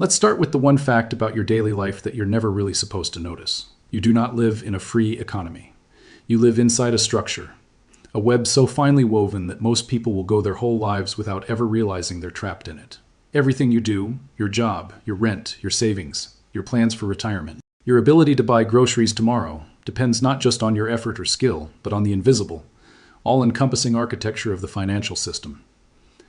Let's start with the one fact about your daily life that you're never really supposed to notice. You do not live in a free economy. You live inside a structure, a web so finely woven that most people will go their whole lives without ever realizing they're trapped in it. Everything you do, your job, your rent, your savings, your plans for retirement, your ability to buy groceries tomorrow, depends not just on your effort or skill, but on the invisible, all-encompassing architecture of the financial system.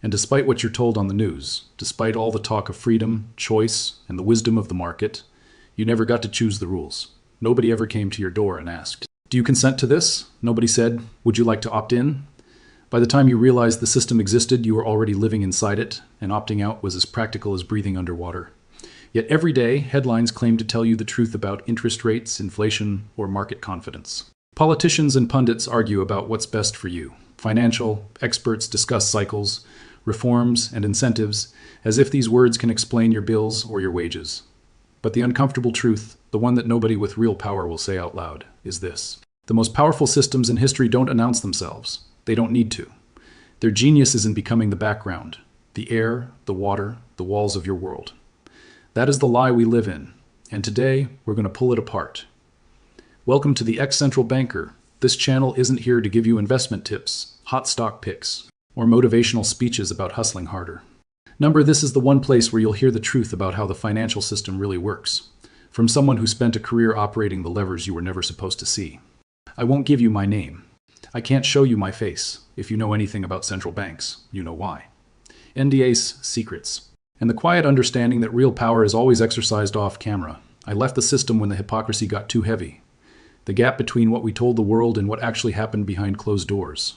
And despite what you're told on the news, despite all the talk of freedom, choice, and the wisdom of the market, you never got to choose the rules. Nobody ever came to your door and asked, "Do you consent to this?" Nobody said, "Would you like to opt in?" By the time you realized the system existed, you were already living inside it, and opting out was as practical as breathing underwater. Yet every day, headlines claim to tell you the truth about interest rates, inflation, or market confidence. Politicians and pundits argue about what's best for you. Financial experts discuss cycles, reforms, and incentives as if these words can explain your bills or your wages. But the uncomfortable truth, the one that nobody with real power will say out loud, is this. The most powerful systems in history don't announce themselves. They don't need to. Their genius is in becoming the background, the air, the water, the walls of your world. That is the lie we live in, and today we're going to pull it apart. Welcome to the Ex-Central Banker. This channel isn't here to give you investment tips, hot stock picks, or motivational speeches about hustling harder. This is the one place where you'll hear the truth about how the financial system really works, from someone who spent a career operating the levers you were never supposed to see. I won't give you my name. I can't show you my face. If you know anything about central banks, you know why. NDA's secrets. And the quiet understanding that real power is always exercised off camera. I left the system when the hypocrisy got too heavy. The gap between what we told the world and what actually happened behind closed doors.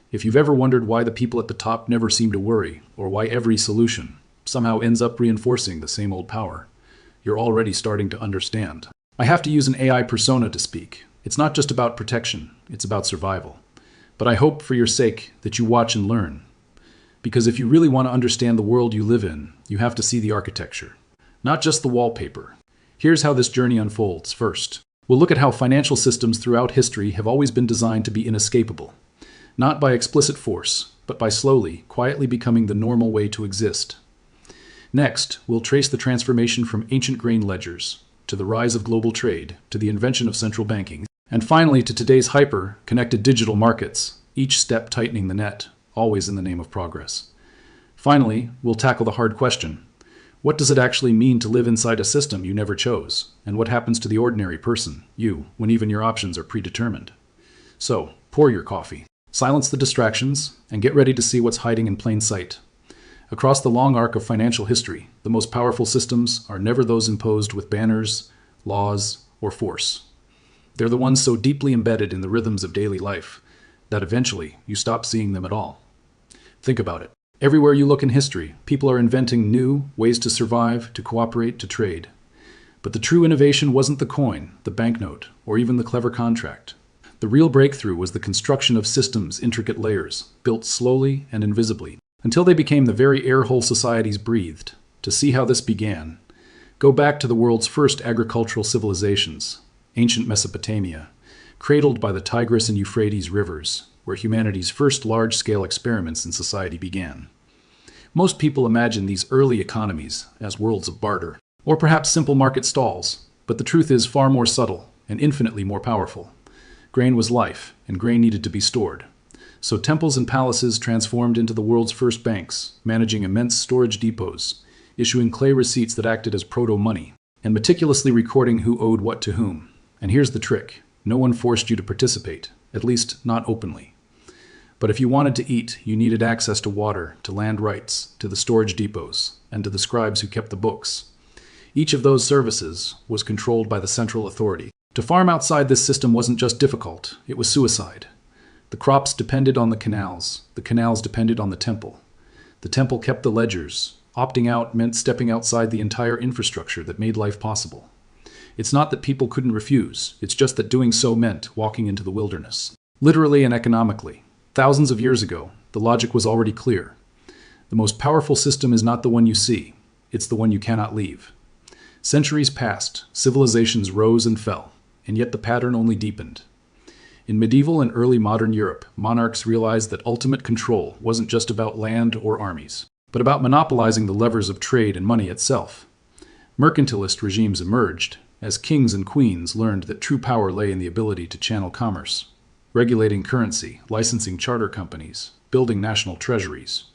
If you've ever wondered why the people at the top never seem to worry, or why every solution somehow ends up reinforcing the same old power, you're already starting to understand. I have to use an AI persona to speak. It's not just about protection, it's about survival. But I hope for your sake that you watch and learn. Because if you really want to understand the world you live in, you have to see the architecture, not just the wallpaper. Here's how this journey unfolds. First, we'll look at how financial systems throughout history have always been designed to be inescapable. Not by explicit force, but by slowly, quietly becoming the normal way to exist. Next, we'll trace the transformation from ancient grain ledgers, to the rise of global trade, to the invention of central banking, and finally to today's hyper-connected digital markets, each step tightening the net, always in the name of progress. Finally, we'll tackle the hard question. What does it actually mean to live inside a system you never chose? And what happens to the ordinary person, you, when even your options are predetermined? So, pour your coffee. Silence the distractions, and get ready to see what's hiding in plain sight. Across the long arc of financial history, the most powerful systems are never those imposed with banners, laws, or force. They're the ones so deeply embedded in the rhythms of daily life that eventually you stop seeing them at all. Think about it. Everywhere you look in history, people are inventing new ways to survive, to cooperate, to trade. But the true innovation wasn't the coin, the banknote, or even the clever contract. The real breakthrough was the construction of systems' intricate layers, built slowly and invisibly, until they became the very air hole societies breathed. To see how this began, go back to the world's first agricultural civilizations, ancient Mesopotamia, cradled by the Tigris and Euphrates rivers, where humanity's first large-scale experiments in society began. Most people imagine these early economies as worlds of barter, or perhaps simple market stalls, but the truth is far more subtle and infinitely more powerful. Grain was life, and grain needed to be stored. So temples and palaces transformed into the world's first banks, managing immense storage depots, issuing clay receipts that acted as proto-money, and meticulously recording who owed what to whom. And here's the trick. No one forced you to participate, at least not openly. But if you wanted to eat, you needed access to water, to land rights, to the storage depots, and to the scribes who kept the books. Each of those services was controlled by the central authority. To farm outside this system wasn't just difficult, it was suicide. The crops depended on the canals depended on the temple. The temple kept the ledgers. Opting out meant stepping outside the entire infrastructure that made life possible. It's not that people couldn't refuse, it's just that doing so meant walking into the wilderness. Literally and economically. Thousands of years ago, the logic was already clear. The most powerful system is not the one you see, it's the one you cannot leave. Centuries passed, civilizations rose and fell, and yet the pattern only deepened. In medieval and early modern Europe, monarchs realized that ultimate control wasn't just about land or armies, but about monopolizing the levers of trade and money itself. Mercantilist regimes emerged as kings and queens learned that true power lay in the ability to channel commerce, regulating currency, licensing charter companies, building national treasuries.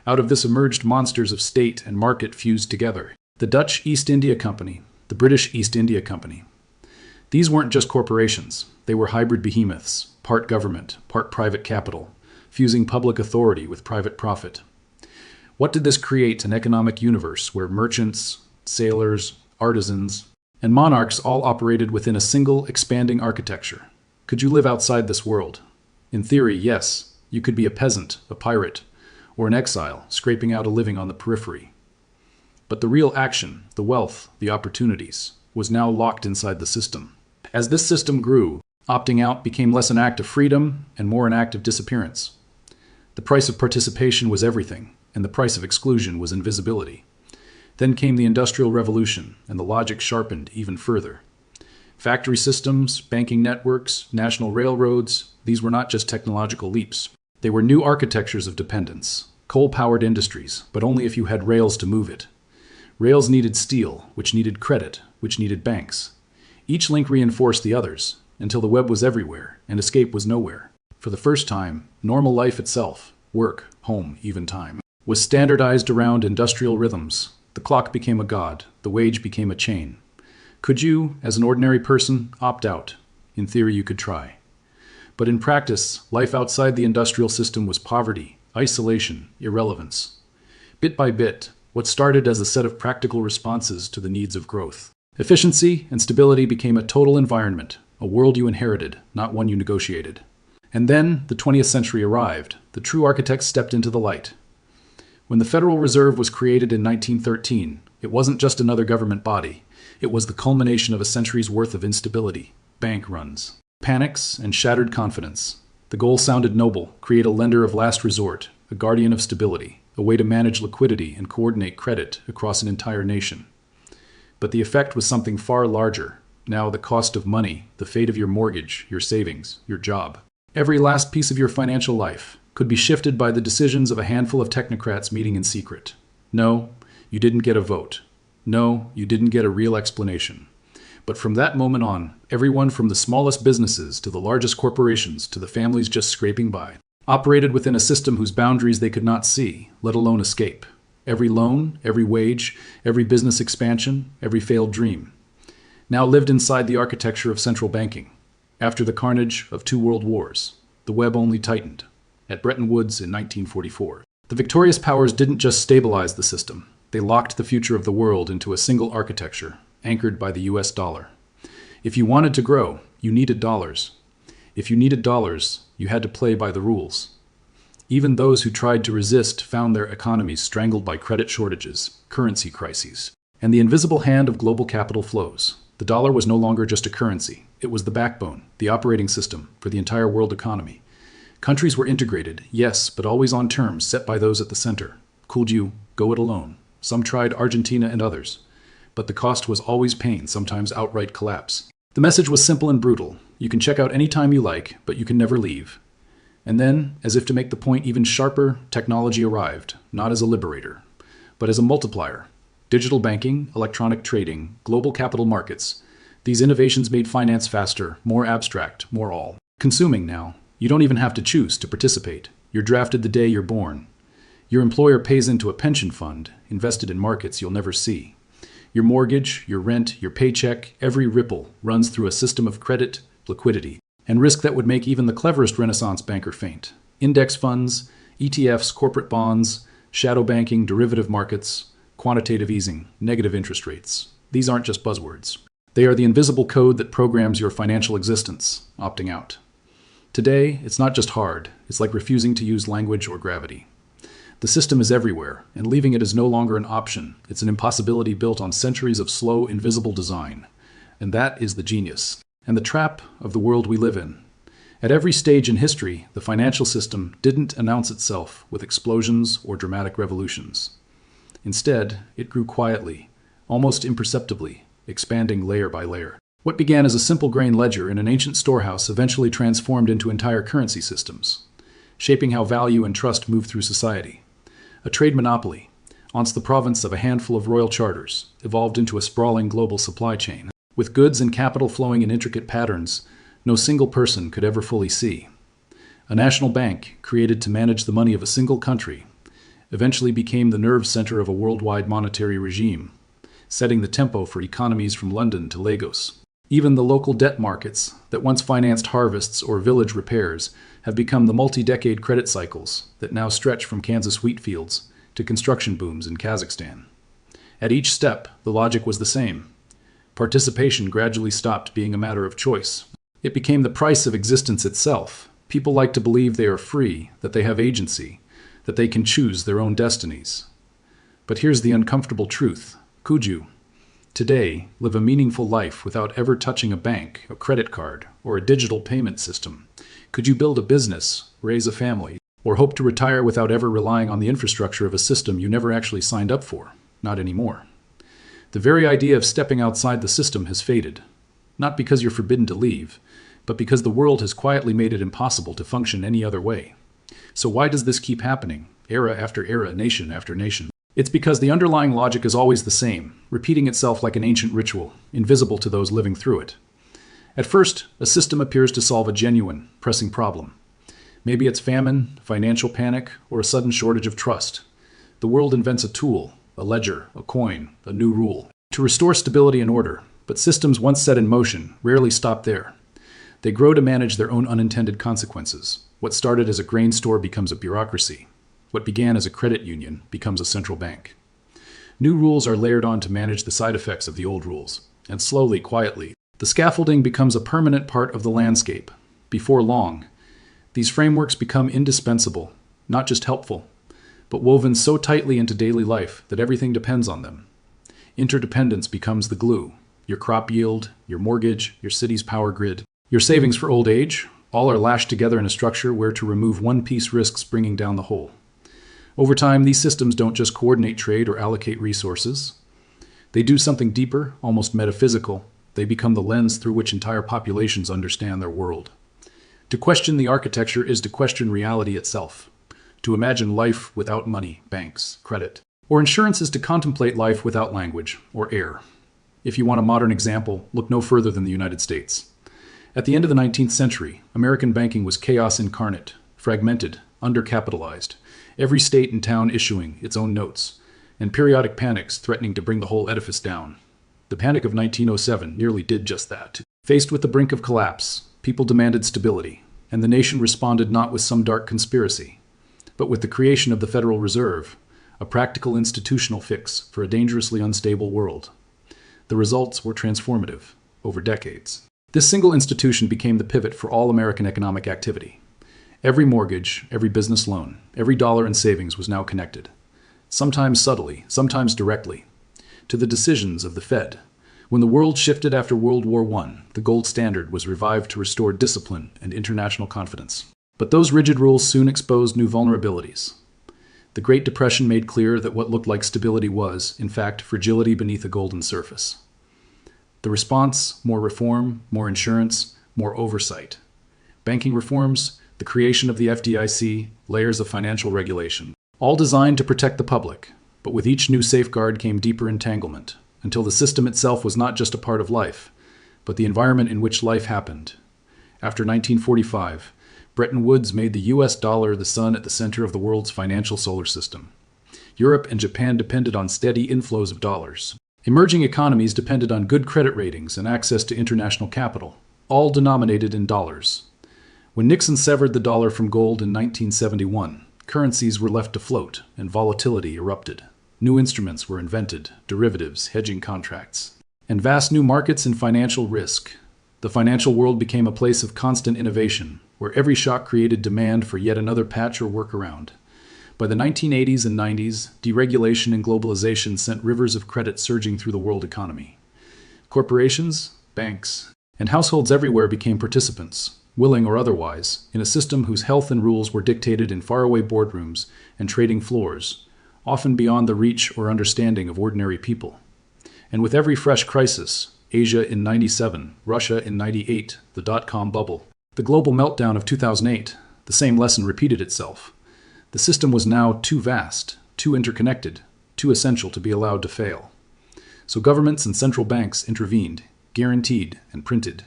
Out of this emerged monsters of state and market fused together. The Dutch East India Company, the British East India Company. These weren't just corporations. They were hybrid behemoths, part government, part private capital, fusing public authority with private profit. What did this create? An economic universe where merchants, sailors, artisans, and monarchs all operated within a single, expanding architecture. Could you live outside this world? In theory, yes. You could be a peasant, a pirate, or an exile, scraping out a living on the periphery. But the real action, the wealth, the opportunities, was now locked inside the system. As this system grew, opting out became less an act of freedom and more an act of disappearance. The price of participation was everything, and the price of exclusion was invisibility. Then came the Industrial Revolution, and the logic sharpened even further. Factory systems, banking networks, national railroads, these were not just technological leaps. They were new architectures of dependence, coal-powered industries, but only if you had rails to move it. Rails needed steel, which needed credit, which needed banks. Each link reinforced the others, until the web was everywhere, and escape was nowhere. For the first time, normal life itself, work, home, even time, was standardized around industrial rhythms. The clock became a god, the wage became a chain. Could you, as an ordinary person, opt out? In theory, you could try. But in practice, life outside the industrial system was poverty, isolation, irrelevance. Bit by bit, what started as a set of practical responses to the needs of growth. Efficiency and stability became a total environment, a world you inherited, not one you negotiated. And then the 20th century arrived. The true architects stepped into the light. When the Federal Reserve was created in 1913, it wasn't just another government body. It was the culmination of a century's worth of instability, bank runs, panics, and shattered confidence. The goal sounded noble: create a lender of last resort, a guardian of stability, a way to manage liquidity and coordinate credit across an entire nation. But the effect was something far larger. Now the cost of money, the fate of your mortgage, your savings, your job. Every last piece of your financial life could be shifted by the decisions of a handful of technocrats meeting in secret. No, you didn't get a vote. No, you didn't get a real explanation. But from that moment on, everyone from the smallest businesses to the largest corporations to the families just scraping by operated within a system whose boundaries they could not see, let alone escape. Every loan, every wage, every business expansion, every failed dream now lived inside the architecture of central banking. After the carnage of 2 world wars, the web only tightened. At Bretton Woods in 1944, the victorious powers didn't just stabilize the system. They locked the future of the world into a single architecture, anchored by the US dollar. If you wanted to grow, you needed dollars. If you needed dollars, you had to play by the rules. Even those who tried to resist found their economies strangled by credit shortages, currency crises, and the invisible hand of global capital flows. The dollar was no longer just a currency. It was the backbone, the operating system for the entire world economy. Countries were integrated, yes, but always on terms set by those at the center. Could you go it alone? Some tried Argentina and others. But the cost was always pain, sometimes outright collapse. The message was simple and brutal. You can check out any time you like, but you can never leave. And then, as if to make the point even sharper, technology arrived, not as a liberator, but as a multiplier. Digital banking, electronic trading, global capital markets. These innovations made finance faster, more abstract, more all-consuming now. You don't even have to choose to participate. You're drafted the day you're born. Your employer pays into a pension fund, invested in markets you'll never see. Your mortgage, your rent, your paycheck, every ripple runs through a system of credit, liquidity, and risk that would make even the cleverest Renaissance banker faint. Index funds, ETFs, corporate bonds, shadow banking, derivative markets, quantitative easing, negative interest rates. These aren't just buzzwords. They are the invisible code that programs your financial existence, opting out. Today, it's not just hard. It's like refusing to use language or gravity. The system is everywhere, and leaving it is no longer an option. It's an impossibility built on centuries of slow, invisible design. And that is the genius, and the trap of the world we live in. At every stage in history, the financial system didn't announce itself with explosions or dramatic revolutions. Instead, it grew quietly, almost imperceptibly, expanding layer by layer. What began as a simple grain ledger in an ancient storehouse eventually transformed into entire currency systems, shaping how value and trust move through society. A trade monopoly, once the province of a handful of royal charters, evolved into a sprawling global supply chain, with goods and capital flowing in intricate patterns no single person could ever fully see. A national bank, created to manage the money of a single country, eventually became the nerve center of a worldwide monetary regime, setting the tempo for economies from London to Lagos. Even the local debt markets that once financed harvests or village repairs have become the multi-decade credit cycles that now stretch from Kansas wheat fields to construction booms in Kazakhstan. At each step, the logic was the same. Participation gradually stopped being a matter of choice. It became the price of existence itself. People like to believe they are free, that they have agency, that they can choose their own destinies. But here's the uncomfortable truth. Could you, today, live a meaningful life without ever touching a bank, a credit card, or a digital payment system? Could you build a business, raise a family, or hope to retire without ever relying on the infrastructure of a system you never actually signed up for? Not anymore. The very idea of stepping outside the system has faded. Not because you're forbidden to leave, but because the world has quietly made it impossible to function any other way. So why does this keep happening, era after era, nation after nation? It's because the underlying logic is always the same, repeating itself like an ancient ritual, invisible to those living through it. At first, a system appears to solve a genuine, pressing problem. Maybe it's famine, financial panic, or a sudden shortage of trust. The world invents a tool, a ledger, a coin, a new rule, to restore stability and order. But systems once set in motion rarely stop there. They grow to manage their own unintended consequences. What started as a grain store becomes a bureaucracy. What began as a credit union becomes a central bank. New rules are layered on to manage the side effects of the old rules. And slowly, quietly, the scaffolding becomes a permanent part of the landscape. Before long, these frameworks become indispensable, not just helpful, but woven so tightly into daily life that everything depends on them. Interdependence becomes the glue. Your crop yield, your mortgage, your city's power grid, your savings for old age, all are lashed together in a structure where to remove one piece risks bringing down the whole. Over time, these systems don't just coordinate trade or allocate resources. They do something deeper, almost metaphysical. They become the lens through which entire populations understand their world. To question the architecture is to question reality itself. To imagine life without money, banks, credit, or insurance is to contemplate life without language or air. If you want a modern example, look no further than the United States. At the end of the 19th century, American banking was chaos incarnate, fragmented, undercapitalized, every state and town issuing its own notes, and periodic panics threatening to bring the whole edifice down. The Panic of 1907 nearly did just that. Faced with the brink of collapse, people demanded stability, and the nation responded not with some dark conspiracy, but with the creation of the Federal Reserve, a practical institutional fix for a dangerously unstable world. The results were transformative, over decades. This single institution became the pivot for all American economic activity. Every mortgage, every business loan, every dollar in savings was now connected, sometimes subtly, sometimes directly, to the decisions of the Fed. When the world shifted after World War I, the gold standard was revived to restore discipline and international confidence. But those rigid rules soon exposed new vulnerabilities. The Great Depression made clear that what looked like stability was, in fact, fragility beneath a golden surface. The response: more reform, more insurance, more oversight. Banking reforms, the creation of the FDIC, layers of financial regulation, all designed to protect the public, but with each new safeguard came deeper entanglement, until the system itself was not just a part of life, but the environment in which life happened. After 1945, Bretton Woods made the US dollar the sun at the center of the world's financial solar system. Europe and Japan depended on steady inflows of dollars. Emerging economies depended on good credit ratings and access to international capital, all denominated in dollars. When Nixon severed the dollar from gold in 1971, currencies were left to float and volatility erupted. New instruments were invented, derivatives, hedging contracts, and vast new markets in financial risk. The financial world became a place of constant innovation, where every shock created demand for yet another patch or workaround. By the 1980s and 90s, deregulation and globalization sent rivers of credit surging through the world economy. Corporations, banks, and households everywhere became participants, willing or otherwise, in a system whose health and rules were dictated in faraway boardrooms and trading floors, often beyond the reach or understanding of ordinary people. And with every fresh crisis, Asia in '97, Russia in '98, the dot-com bubble, the global meltdown of 2008, the same lesson repeated itself. The system was now too vast, too interconnected, too essential to be allowed to fail. So governments and central banks intervened, guaranteed, and printed.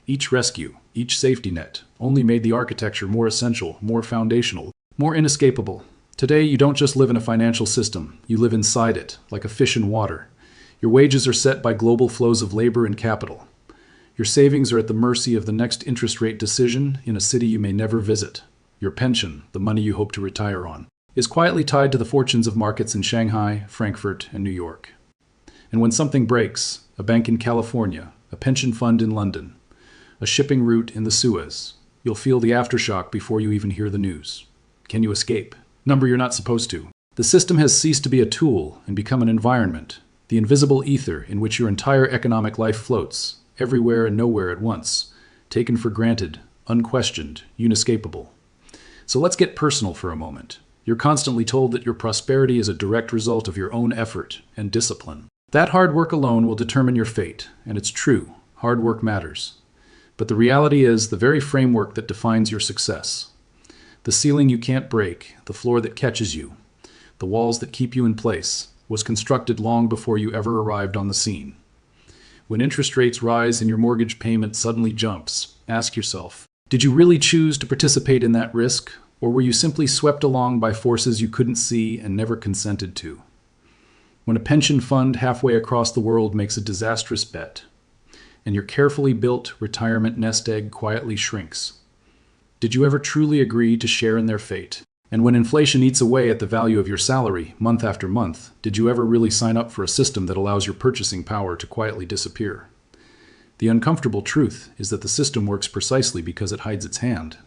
Each rescue, each safety net, only made the architecture more essential, more foundational, more inescapable. Today, you don't just live in a financial system, you live inside it, like a fish in water. Your wages are set by global flows of labor and capital. Your savings are at the mercy of the next interest rate decision in a city you may never visit. Your pension, the money you hope to retire on, is quietly tied to the fortunes of markets in Shanghai, Frankfurt, and New York. And when something breaks, a bank in California, a pension fund in London, a shipping route in the Suez, you'll feel the aftershock before you even hear the news. Can you escape? Number, you're not supposed to. The system has ceased to be a tool and become an environment, the invisible ether in which your entire economic life floats, everywhere and nowhere at once, taken for granted, unquestioned, inescapable. So let's get personal for a moment. You're constantly told that your prosperity is a direct result of your own effort and discipline. That hard work alone will determine your fate, and it's true, hard work matters. But the reality is the very framework that defines your success. The ceiling you can't break, the floor that catches you, the walls that keep you in place, was constructed long before you ever arrived on the scene. When interest rates rise and your mortgage payment suddenly jumps, ask yourself, did you really choose to participate in that risk, or were you simply swept along by forces you couldn't see and never consented to? When a pension fund halfway across the world makes a disastrous bet, and your carefully built retirement nest egg quietly shrinks, did you ever truly agree to share in their fate? And when inflation eats away at the value of your salary month after month, did you ever really sign up for a system that allows your purchasing power to quietly disappear? The uncomfortable truth is that the system works precisely because it hides its hand.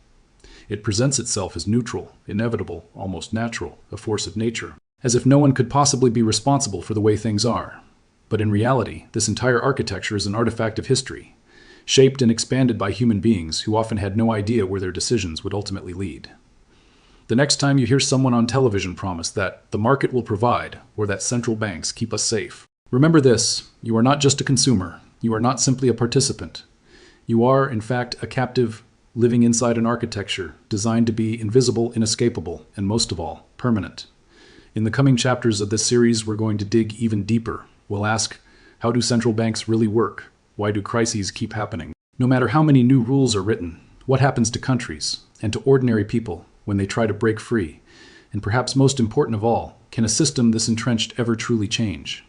It presents itself as neutral, inevitable, almost natural, a force of nature, as if no one could possibly be responsible for the way things are. But in reality, this entire architecture is an artifact of history, shaped and expanded by human beings who often had no idea where their decisions would ultimately lead. The next time you hear someone on television promise that the market will provide or that central banks keep us safe, remember this: you are not just a consumer. You are not simply a participant. You are, in fact, a captive living inside an architecture designed to be invisible, inescapable, and most of all, permanent. In the coming chapters of this series, we're going to dig even deeper. We'll ask, how do central banks really work? Why do crises keep happening? No matter how many new rules are written, what happens to countries and to ordinary people when they try to break free? And perhaps most important of all, can a system this entrenched ever truly change?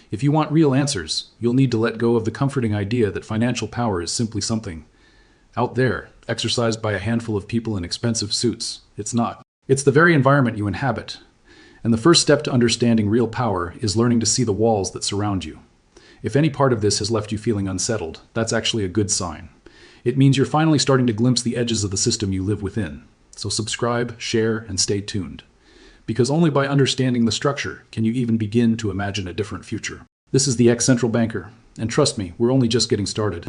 If you want real answers, you'll need to let go of the comforting idea that financial power is simply something out there, exercised by a handful of people in expensive suits. It's not. It's the very environment you inhabit. And the first step to understanding real power is learning to see the walls that surround you. If any part of this has left you feeling unsettled, that's actually a good sign. It means you're finally starting to glimpse the edges of the system you live within. So subscribe, share, and stay tuned. Because only by understanding the structure can you even begin to imagine a different future. This is the ex-central banker, and trust me, we're only just getting started.